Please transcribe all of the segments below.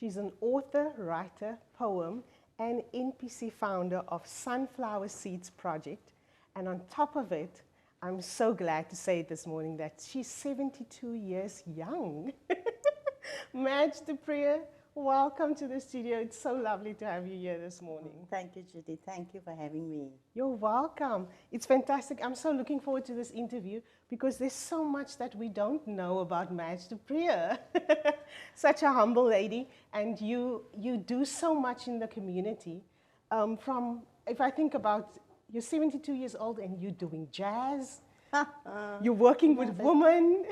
She's an author, writer, poem, and NPC founder of Sunflower Seeds Project. And on top of it, I'm so glad to say this morning that she's 72 years young. Madge, welcome to the studio. It's so lovely to have you here this morning. Thank you, Judy. Thank you for having me. You're welcome. It's fantastic. I'm so looking forward to this interview because there's so much that we don't know about Madge de Preez. Such a humble lady, and you do so much in the community. If I think about, you're 72 years old and you're doing jazz. You're working with women,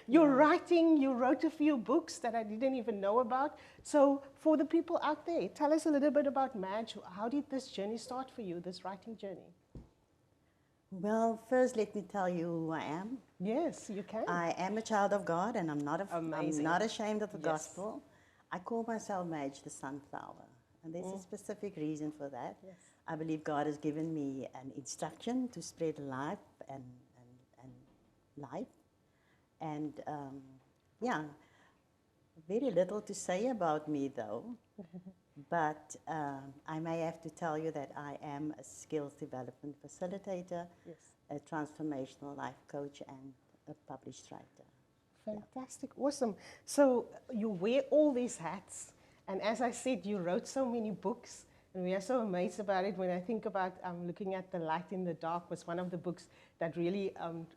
you're writing, you wrote a few books that I didn't even know about. So for the people out there, tell us a little bit about Madge. How did this journey start for you, this writing journey? Well, first let me tell you who I am. Yes, you can. I am a child of God, and I'm not ashamed of the gospel. I call myself Madge the Sunflower, and there's a specific reason for that. Yes. I believe God has given me an instruction to spread life and life. And yeah, very little to say about me though, but I may have to tell you that I am a skills development facilitator, a transformational life coach, and a published writer. Fantastic, awesome. So you wear all these hats, and as I said, you wrote so many books. And we are so amazed about it. When I think about looking at The Light in the Dark was one of the books that really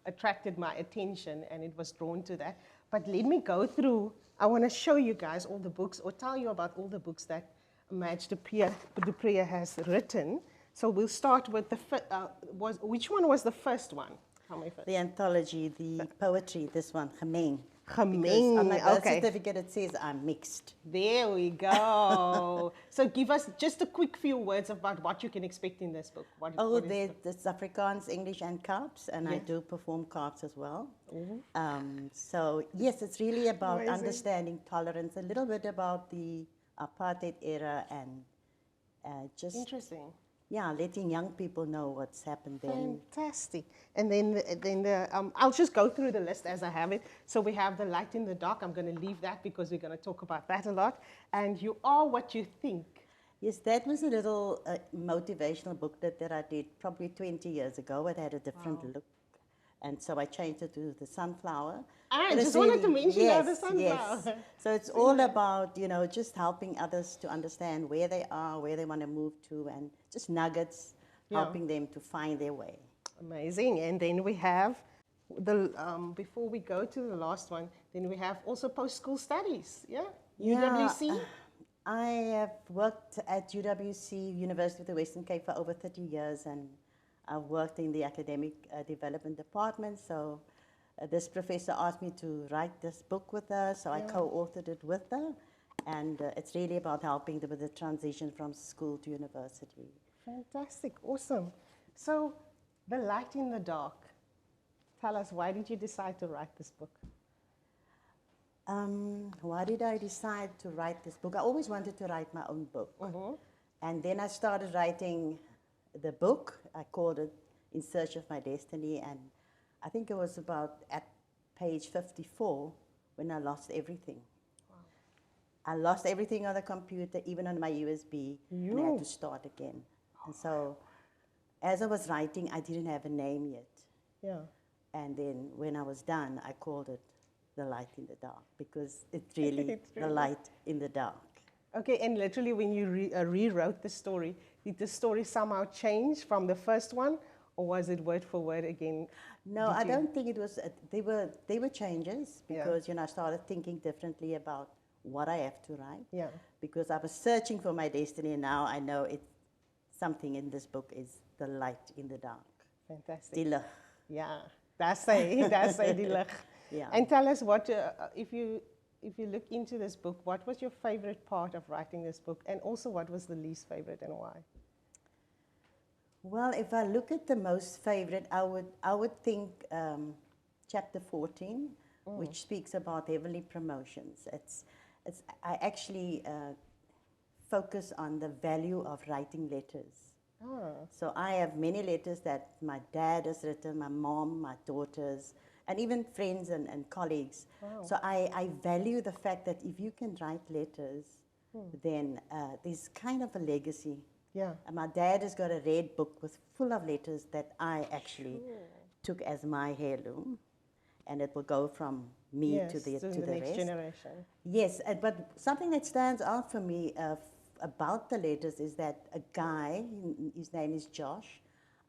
attracted my attention, and it was drawn to that. But let me go through, I want to show you guys all the books or tell you about all the books that Madge de Preez has written. So we'll start with which one was the first one? Tell me first. The anthology, the poetry, this one, Gemeng. Gemeng, on my birth certificate it says I'm mixed. There we go. So give us just a quick few words about what you can expect in this book. There's Afrikaans, English, and Kaaps, and I do perform Kaaps as well. So yes, it's really about understanding tolerance, a little bit about the apartheid era, and just interesting. Yeah, letting young people know what's happened then. Fantastic. And then I'll just go through the list as I have it. So we have The Light in the Dark. I'm going to leave that because we're going to talk about that a lot. And You Are What You Think. Yes, that was a little motivational book that I did probably 20 years ago. It had a different look. And so I changed it to The Sunflower. I just wanted to mention the Sunflower. Yes. So it's all about, just helping others to understand where they are, where they want to move to, and just nuggets, helping them to find their way. Amazing. And then we have, before we go to the last one, then we have also post-school studies, UWC? I have worked at UWC, University of the Western Cape, for over 30 years, and I've worked in the academic development department, so this professor asked me to write this book with her, so I co-authored it with her, and it's really about helping them with the transition from school to university. Fantastic, awesome. So, The Light in the Dark. Tell us, why did you decide to write this book? Why did I decide to write this book? I always wanted to write my own book, and then I started writing the book. I called it In Search of My Destiny, and I think it was about at page 54 when I lost everything. Wow. I lost everything on the computer, even on my USB, and I had to start again. And so as I was writing, I didn't have a name yet. Yeah. And then when I was done, I called it The Light in the Dark, because it's really the light in the dark. Okay, and literally when you rewrote the story, did the story somehow change from the first one, or was it word for word again? No, I don't think it was. They were changes because I started thinking differently about what I have to write. Yeah. Because I was searching for my destiny, and now I know something in this book is the light in the dark. Fantastic. Die lig. Yeah, that's die lig. Yeah. And tell us what if you look into this book, what was your favorite part of writing this book, and also what was the least favorite and why? Well, if I look at the most favorite, I would think chapter 14, which speaks about heavenly promotions. I actually focus on the value of writing letters. So I have many letters that my dad has written, my mom, my daughters, and even friends and colleagues. Wow. So I value the fact that if you can write letters, then there's kind of a legacy. Yeah. And my dad has got a red book full of letters that I actually took as my heirloom, and it will go from me to the next rest. generation. Yes, but something that stands out for me about the letters is that a guy, his name is Josh.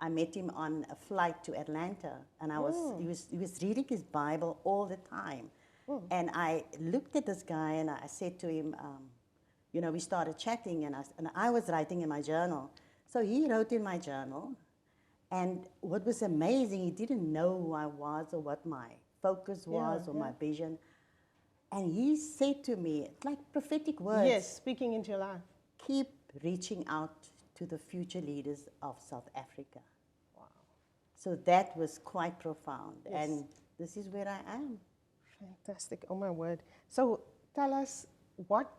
I met him on a flight to Atlanta, and he was reading his Bible all the time. And I looked at this guy, and I said to him, you know, we started chatting, and I was writing in my journal. So he wrote in my journal, and what was amazing, he didn't know who I was or what my focus was or my vision. And he said to me, like prophetic words. Yes, speaking into your life. Keep reaching out to the future leaders of South Africa. Wow. So that was quite profound. Yes. And this is where I am. Fantastic. Oh, my word. So tell us what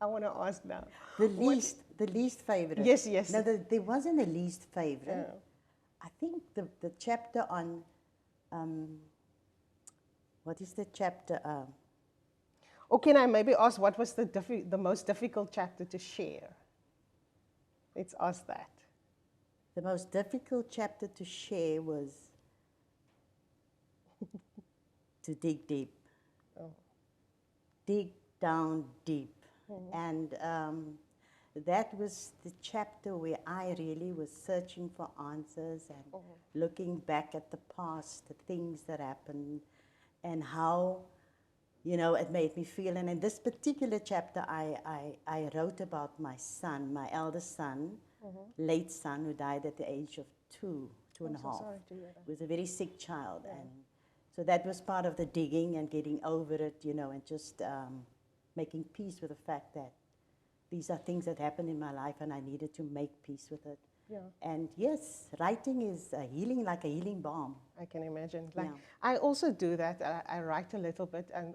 I want to ask now. The least favorite. Yes, yes. No, there wasn't a least favorite. Yeah. I think the chapter on, what is the chapter? Or can I maybe ask what was the most difficult chapter to share? Let's ask that. The most difficult chapter to share was to dig deep. Oh. Dig down deep. And that was the chapter where I really was searching for answers and looking back at the past, the things that happened, and how, you know, it made me feel. And in this particular chapter, I wrote about my son, my eldest son, late son, who died at the age of two and a half. Sorry to hear that. He was a very sick child. And so that was part of the digging and getting over it, you know, and just making peace with the fact that these are things that happened in my life and I needed to make peace with it. Yeah. And yes, writing is a healing, like a healing balm. I can imagine. Like, I also do that. I write a little bit, and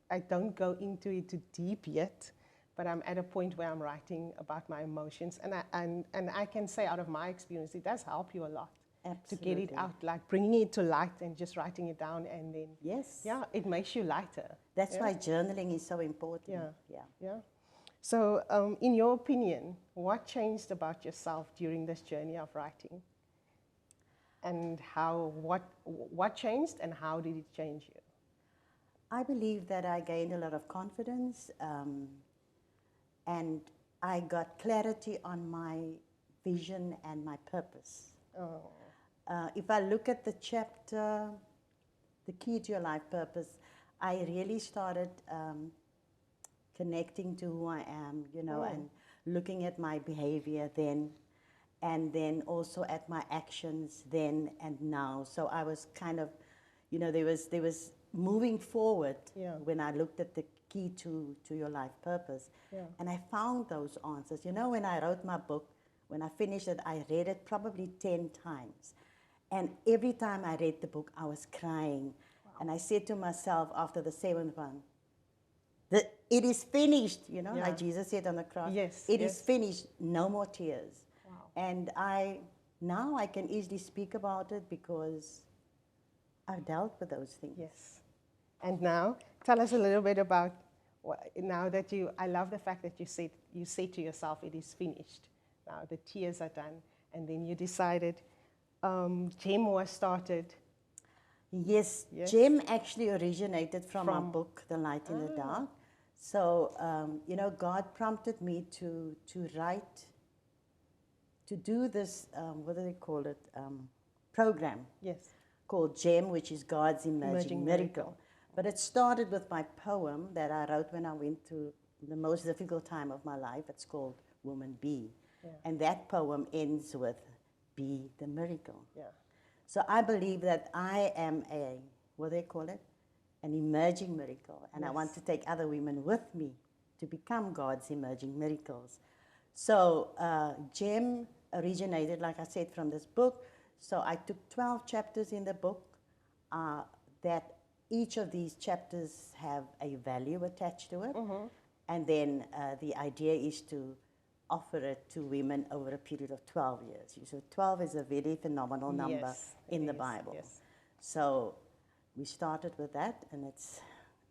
I don't go into it too deep yet, but I'm at a point where I'm writing about my emotions, and I can say out of my experience, it does help you a lot. Absolutely. To get it out, like bringing it to light and just writing it down, and then it makes you lighter. That's why journaling is so important. Yeah. So, in your opinion, what changed about yourself during this journey of writing, and what changed, and how did it change you? I believe that I gained a lot of confidence, and I got clarity on my vision and my purpose. Oh. If I look at the chapter, The Key to Your Life Purpose, I really started connecting to who I am, you know, and looking at my behavior then, and then also at my actions then and now. So I was kind of, you know, there was moving forward when I looked at the key to your life purpose. And I found those answers. You know, when I wrote my book, when I finished it, I read it probably 10 times. And every time I read the book, I was crying. Wow. And I said to myself after the 7th one, that it is finished, you know, like Jesus said on the cross. Yes, it is finished, no more tears. Wow. And now I can easily speak about it because I've dealt with those things. Yes. And now, tell us a little bit about, now that I love the fact that you say to yourself, it is finished. Now the tears are done. And then you decided, GEM was started. Yes, GEM actually originated from my book, The Light in the Dark. So, you know, God prompted me to write, to do this, what do they call it, program. Yes. Called GEM, which is God's Emerging Miracle. But it started with my poem that I wrote when I went through the most difficult time of my life. It's called Woman Be. Yeah. And that poem ends with, be the miracle. Yeah. So I believe that I am what do they call it? An emerging miracle. And I want to take other women with me to become God's emerging miracles. So GEM originated, like I said, from this book. So I took 12 chapters in the book that each of these chapters have a value attached to it. Mm-hmm. And then the idea is to offer it to women over a period of 12 years. So 12 is a very phenomenal number in the Bible. Yes. So we started with that, and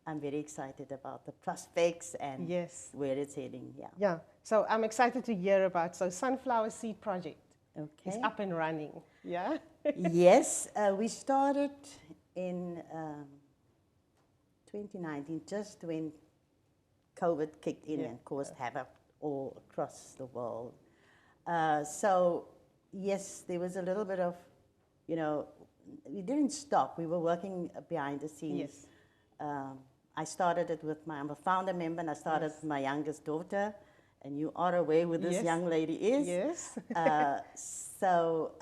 I'm very excited about the prospects and where it's heading. Yeah. Yeah. So I'm excited to hear about. So Sunflower Seed Project is up and running. Yeah. Yes, we started in 2019, just when COVID kicked in and caused havoc all across the world. So yes, there was a little bit of, we didn't stop. We were working behind the scenes. I started it with I'm a founder member, and I started with my youngest daughter, and you are aware who this young lady is. Yes. So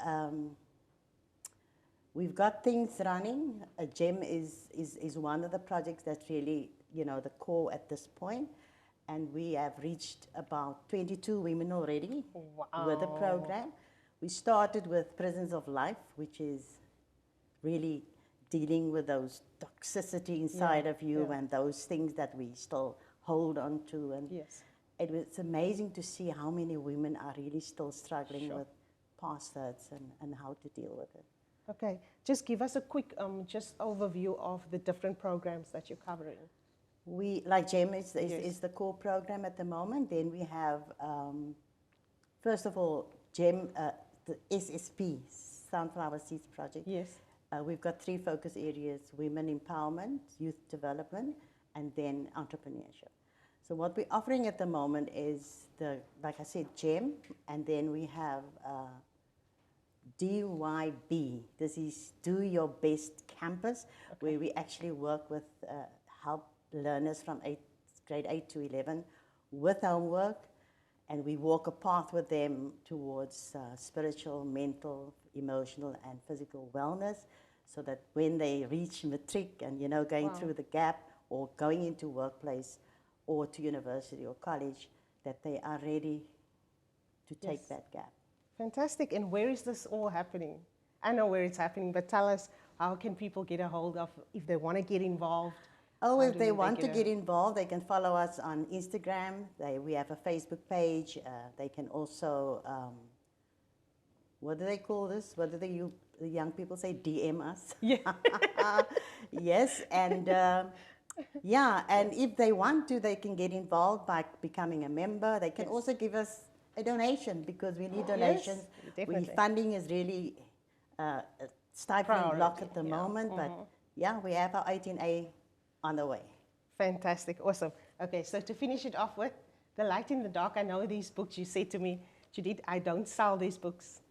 we've got things running. GEM is one of the projects that's really, the core at this point. And we have reached about 22 women already with the program. We started with Prisons of Life, which is really dealing with those toxicity inside of you and those things that we still hold on to. And it's amazing to see how many women are really still struggling with past hurts and how to deal with it. Okay, just give us a quick just overview of the different programs that you're covering. Like GEM is the core program at the moment. Then we have, first of all, GEM, the SSP, Sunflower Seeds Project. Yes. We've got 3 focus areas: women empowerment, youth development, and then entrepreneurship. So what we're offering at the moment is like I said, GEM, and then we have DYB. This is Do Your Best Campus, where we actually work with, help learners from grade 8 to 11 with homework, and we walk a path with them towards spiritual, mental, emotional, and physical wellness, so that when they reach matric and, going through the gap or going into workplace or to university or college, that they are ready to take that gap. Fantastic. And where is this all happening? I know where it's happening, but tell us, how can people get a hold of, if they want to get involved? Oh, if they want to get involved, they can follow us on Instagram. We have a Facebook page. They can also, what do they call this? What do the young people say? DM us. Yeah. Yes, and and if they want to, they can get involved by becoming a member. They can also give us a donation, because we need donations. Funding is really a stifling block at the moment, but we have our 18A on the way. Fantastic, awesome. Okay, so to finish it off with, The Light in the Dark, I know these books, you said to me, Judith, I don't sell these books,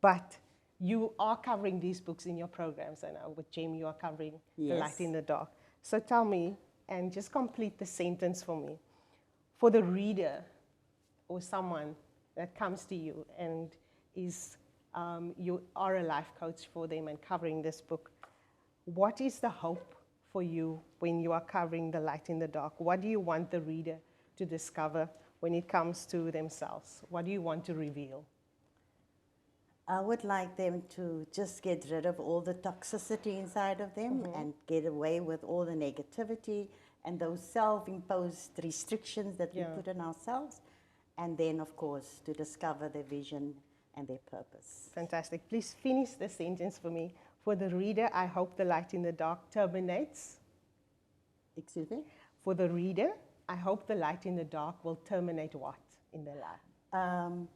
but you are covering these books in your programs. I know with Jamie you are covering The Light in the Dark. So tell me, and just complete the sentence for me. For the reader or someone that comes to you and is, you are a life coach for them and covering this book, what is the hope for you when you are covering The Light in the Dark? What do you want the reader to discover when it comes to themselves? What do you want to reveal? I would like them to just get rid of all the toxicity inside of them and get away with all the negativity and those self-imposed restrictions that we put on ourselves. And then, of course, to discover their vision and their purpose. Fantastic. Please finish the sentence for me. For the reader, I hope The Light in the Dark terminates. Excuse me? For the reader, I hope The Light in the Dark will terminate what in their life?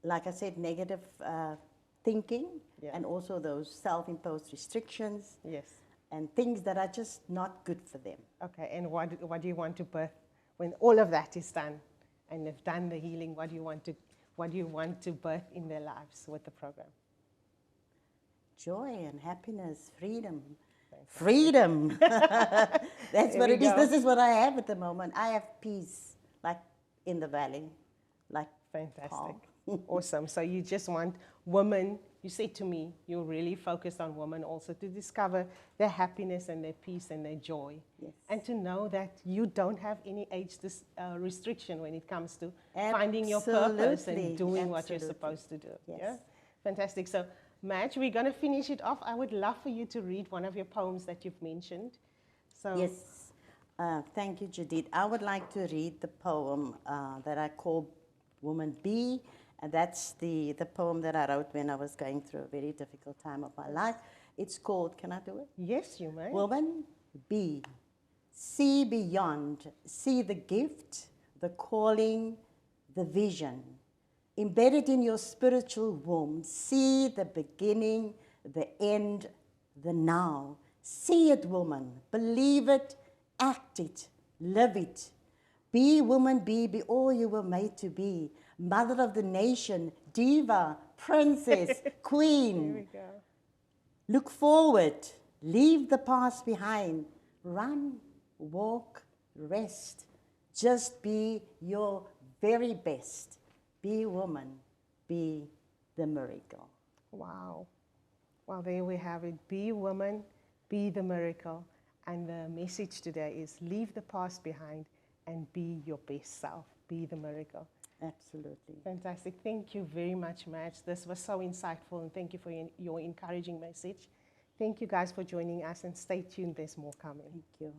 Like I said, negative thinking and also those self-imposed restrictions. Yes. And things that are just not good for them. Okay, and what do you want to birth when all of that is done and they've done the healing? What do you want to birth in their lives with the program? Joy and happiness, freedom. Freedom. That's what it is. This is what I have at the moment. I have peace, like in the valley, like fantastic. Awesome. So you just want women, you said to me, you're really focused on women also to discover their happiness and their peace and their joy. Yes. And to know that you don't have any age restriction when it comes to finding your purpose and doing what you're supposed to do. Yes. Yeah? Fantastic. So Madge, we're going to finish it off. I would love for you to read one of your poems that you've mentioned. So yes. Thank you, Judith. I would like to read the poem that I call Woman B. And that's the poem that I wrote when I was going through a very difficult time of my life. It's called, can I do it? Yes, you may. Woman, be. See beyond. See the gift, the calling, the vision. Embedded in your spiritual womb. See the beginning, the end, the now. See it, woman. Believe it, act it, live it. Be, woman, be all you were made to be. Mother of the nation, diva, princess, queen. There we go. Look forward. Leave the past behind. Run, walk, rest. Just be your very best. Be woman. Be the miracle. Wow. Well, there we have it. Be woman, be the miracle. And the message today is leave the past behind and be your best self. Be the miracle. Absolutely. Fantastic. Thank you very much, Madge. This was so insightful, and thank you for your encouraging message. Thank you guys for joining us, and stay tuned. There's more coming. Thank you.